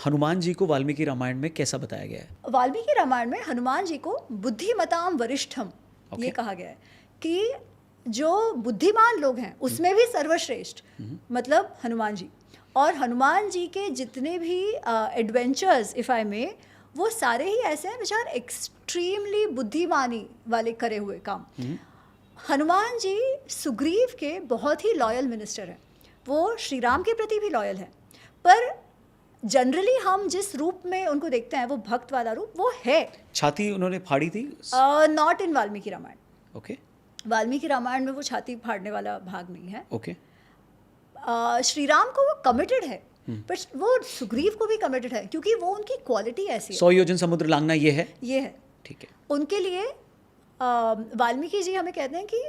हनुमान जी को वाल्मीकि रामायण में कैसा बताया गया है? वाल्मीकि रामायण में हनुमान जी को बुद्धिमताम वरिष्ठम ये कहा गया है कि जो बुद्धिमान लोग हैं उसमें भी सर्वश्रेष्ठ मतलब हनुमान जी। और हनुमान जी के जितने भी एडवेंचर्स इफ़ आई मे, वो सारे ही ऐसे हैं विच आर एक्सट्रीमली बुद्धिमानी वाले करे हुए काम। हनुमान जी सुग्रीव के बहुत ही लॉयल मिनिस्टर हैं, वो श्री राम के प्रति भी लॉयल हैं, पर जनरली हम जिस रूप में उनको देखते हैं वो भक्त वाला रूप वो है। छाती उन्होंने फाड़ी थी? Not in Valmiki Ramayana. Okay. Valmiki Ramayana में वो छाती फाड़ने वाला भाग नहीं है। ओके। श्री राम को वो कमिटेड है, पर वो सुग्रीव को भी कमिटेड है क्योंकि वो उनकी क्वालिटी ऐसी है। 100 योजन समुद्र लांघना ये है? ये है। ठीक है। उनके लिए वाल्मीकि जी हमें कहते हैं कि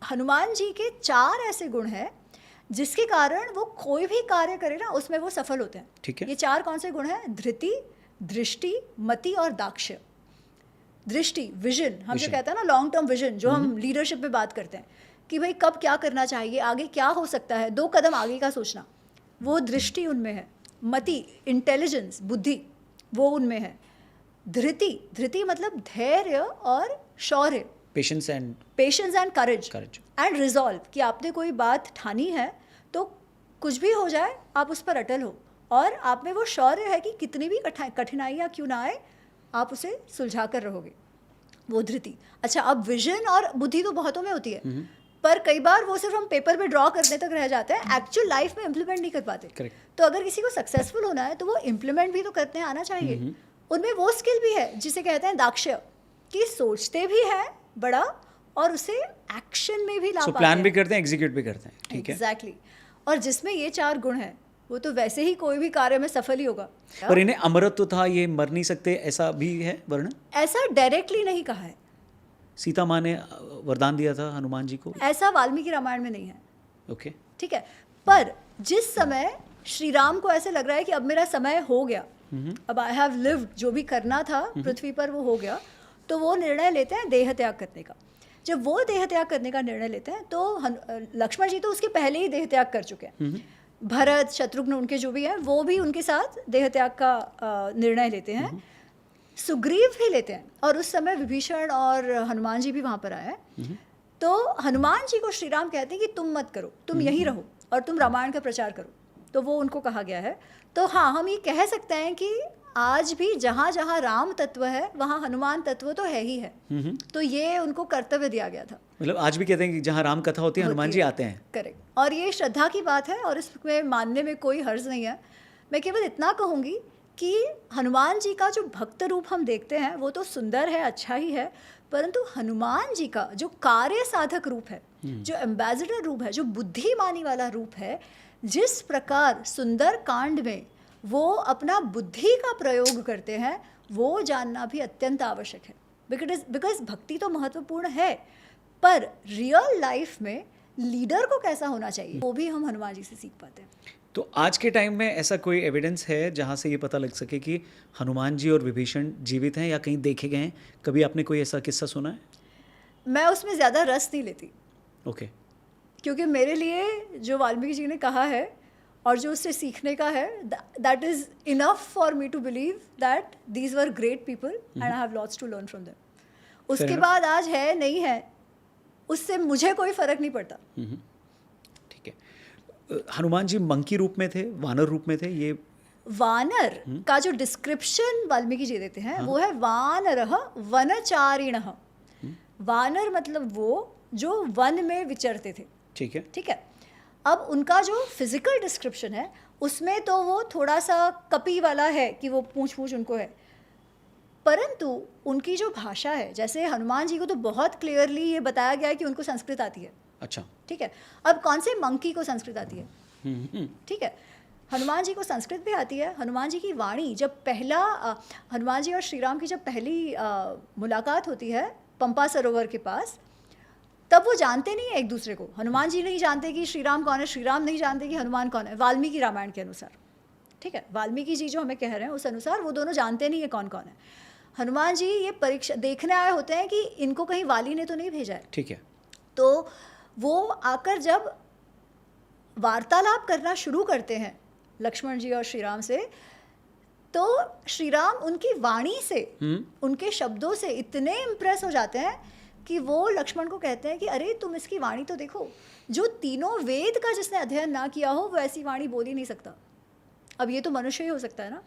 हनुमान जी के 4 ऐसे गुण हैं जिसके कारण वो कोई भी कार्य करे ना उसमें वो सफल होते हैं। ठीक है। ये 4 कौन से गुण हैं? धृति, दृष्टि, मति और दाक्ष्य। दृष्टि, विजन, हम जो कहते हैं ना लॉन्ग टर्म विजन, जो हम लीडरशिप में बात करते हैं कि भाई कब क्या करना चाहिए, आगे क्या हो सकता है, 2 कदम आगे का सोचना, वो दृष्टि उनमें है। मति, इंटेलिजेंस, बुद्धि, वो उनमें है। धृति, धृति मतलब धैर्य और शौर्य, patience and courage and resolve, कि आपने कोई बात ठानी है तो कुछ भी हो जाए आप उस पर अटल हो, और आप में वो शौर्य है कि कितनी भी कठिनाइयाँ क्यों ना आए आप उसे सुलझा कर रहोगे, वो धृति। अच्छा, अब विजन और बुद्धि तो बहुतों में होती है, पर कई बार वो सिर्फ हम पेपर पे ड्रॉ करने तक रह जाते हैं, एक्चुअल लाइफ में इम्प्लीमेंट नहीं कर पाते। Correct. तो अगर किसी को सक्सेसफुल होना है तो वो इम्प्लीमेंट भी तो करते हैं आना चाहिए। उनमें वो स्किल भी है जिसे कहते हैं दाक्ष्य, कि सोचते भी हैं बड़ा और उसे एक्शन में भी ला पाते हैं। प्लान भी करते हैं, एग्जीक्यूट भी करते हैं। ठीक है। एग्जैक्टली। और जिसमें ये 4 गुण हैं वो तो वैसे ही कोई भी कार्य में सफल ही होगा। पर इन्हें अमरत्व था, ये मर नहीं सकते, ऐसा भी है वर्णन? ऐसा डायरेक्टली नहीं कहा है। सीता माँ ने वरदान दिया था हनुमान जी को, ऐसा वाल्मीकि रामायण में नहीं है। ओके। ठीक है। पर जिस समय श्री राम को ऐसे लग रहा है कि अब मेरा समय हो गया, अब आई हैव लिव्ड, जो भी करना था पृथ्वी पर वो हो गया, तो वो निर्णय लेते हैं देह त्याग करने का। जब वो देह त्याग करने का निर्णय लेते हैं तो लक्ष्मण जी तो उसके पहले ही देह त्याग कर चुके हैं। भरत, शत्रुघ्न, उनके जो भी हैं वो भी उनके साथ देह त्याग का निर्णय लेते हैं। सुग्रीव भी लेते हैं, और उस समय विभीषण और हनुमान जी भी वहाँ पर आए हैं। तो हनुमान जी को श्री राम कहते हैं कि तुम मत करो, तुम यहीं रहो और तुम रामायण का प्रचार करो। तो वो उनको कहा गया है। तो हाँ, हम ये कह सकते हैं कि आज भी जहाँ जहाँ राम तत्व है वहाँ हनुमान तत्व तो है ही है। तो ये उनको कर्तव्य दिया गया था। मतलब आज भी कहते हैं कि जहाँ राम कथा होती है हनुमान जी आते हैं। करेक्ट। और ये श्रद्धा की बात है और इसमें मानने में कोई हर्ज नहीं है। मैं केवल इतना कहूँगी कि हनुमान जी का जो भक्त रूप हम देखते हैं वो तो सुंदर है, अच्छा ही है, परंतु हनुमान जी का जो कार्य साधक रूप है, जो एम्बेसडर रूप है, जो बुद्धिमानी वाला रूप है, जिस प्रकार सुंदर कांड में वो अपना बुद्धि का प्रयोग करते हैं, वो जानना भी अत्यंत आवश्यक है। बिकॉज भक्ति तो महत्वपूर्ण है, पर रियल लाइफ में लीडर को कैसा होना चाहिए वो भी हम हनुमान जी से सीख पाते हैं। तो आज के टाइम में ऐसा कोई एविडेंस है जहाँ से ये पता लग सके कि हनुमान जी और विभीषण जीवित हैं या कहीं देखे गए हैं? कभी आपने कोई ऐसा किस्सा सुना है? मैं उसमें ज़्यादा रस नहीं लेती। ओके। क्योंकि मेरे लिए जो वाल्मीकि जी ने कहा है और जो उससे सीखने का है, that is enough for me to believe that these were great people and I have lots to learn from them. उसके बाद आज है नहीं है उससे मुझे कोई फर्क नहीं पड़ता। ठीक है। हनुमान जी मंकी रूप में थे, वानर रूप में थे? ये वानर का जो डिस्क्रिप्शन वाल्मीकि जी देते हैं वो है वानरः वनचारिणः। वानर मतलब वो जो वन में विचरते थे। ठीक है। ठीक है। अब उनका जो फिजिकल डिस्क्रिप्शन है उसमें तो वो थोड़ा सा कपी वाला है कि वो पूंछ उनको है, परंतु उनकी जो भाषा है, जैसे हनुमान जी को तो बहुत क्लियरली ये बताया गया है कि उनको संस्कृत आती है। अच्छा। ठीक है। अब कौन से मंकी को संस्कृत आती है? ठीक है। हनुमान जी को संस्कृत भी आती है। हनुमान जी की वाणी जब पहला हनुमान जी और श्री राम की जब पहली मुलाकात होती है पंपा सरोवर के पास, तब वो जानते नहीं है एक दूसरे को। हनुमान जी नहीं जानते कि श्री राम कौन है, श्री राम नहीं जानते कि हनुमान कौन है, वाल्मीकि रामायण के अनुसार। ठीक है। वाल्मीकि जी जो हमें कह रहे हैं उस अनुसार वो दोनों जानते नहीं है कौन कौन है। हनुमान जी ये परीक्षा देखने आए होते हैं कि इनको कहीं वाली ने तो नहीं भेजा है। ठीक है। तो वो आकर जब वार्तालाप करना शुरू करते हैं लक्ष्मण जी और श्री राम से, तो श्री राम उनकी वाणी से, उनके शब्दों से इतने इम्प्रेस हो जाते हैं कि वो लक्ष्मण को कहते हैं कि अरे तुम इसकी वाणी तो देखो, जो तीनों वेद का जिसने अध्ययन ना किया हो वो ऐसी वाणी बोल ही नहीं सकता। अब ये तो मनुष्य ही हो सकता है ना।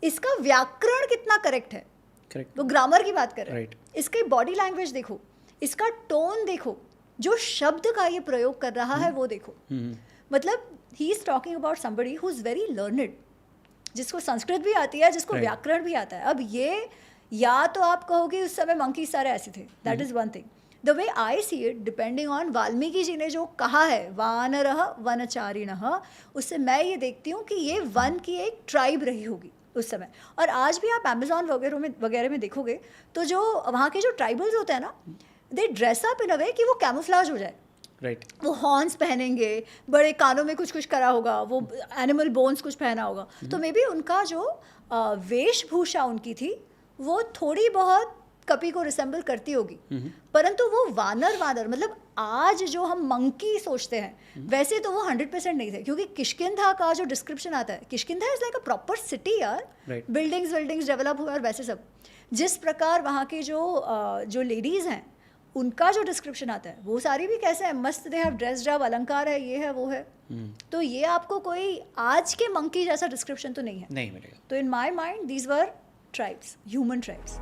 इसका व्याकरण कितना करेक्ट है, करेक्ट, वो ग्रामर की बात कर रहे हैं। Right. इसकी बॉडी लैंग्वेज देखो, इसका टोन देखो, जो शब्द का ये प्रयोग कर रहा है वो देखो। मतलब he is talking about somebody who is very learned, जिसको संस्कृत भी आती है, जिसको Right. व्याकरण भी आता है। अब ये, या तो आप कहोगे उस समय मंकी सारे ऐसे थे, that is one thing. The way I see it, depending on Valmiki ji ने जो कहा है वानरः वनचारिणः, उससे मैं ये देखती हूँ कि ये वन की एक ट्राइब रही होगी उस समय। और आज भी आप अमेजोन वगैरह में देखोगे तो जो वहाँ के जो ट्राइबल्स होते हैं ना, दे ड्रेस अप इन अ वे कि वो कैमोफ्लाज हो जाए। राइट, वो हॉर्न्स पहनेंगे, बड़े कानों में कुछ कुछ करा होगा, वो एनिमल बोन्स कुछ पहना होगा। तो मे बी उनका जो वेशभूषा उनकी थी वो थोड़ी बहुत कपी को रिसेंबल करती होगी, परंतु वो वानर मतलब आज जो हम मंकी सोचते हैं वैसे तो वो 100% नहीं थे। क्योंकि किष्किंधा का जो डिस्क्रिप्शन आता है, Kishkindha is like a proper city यार, Right. बिल्डिंग्स डेवलप हुए और वैसे सब। जिस प्रकार वहाँ की जो लेडीज़ हैं उनका जो डिस्क्रिप्शन आता है वो सारी भी कैसे है, मस्त, दे हैव ड्रेस्ड अप, अलंकार है, ये है वो है। तो ये आपको कोई आज के मंकी जैसा डिस्क्रिप्शन तो नहीं है, नहीं मिलेगा। तो in my mind these were tribes, human tribes.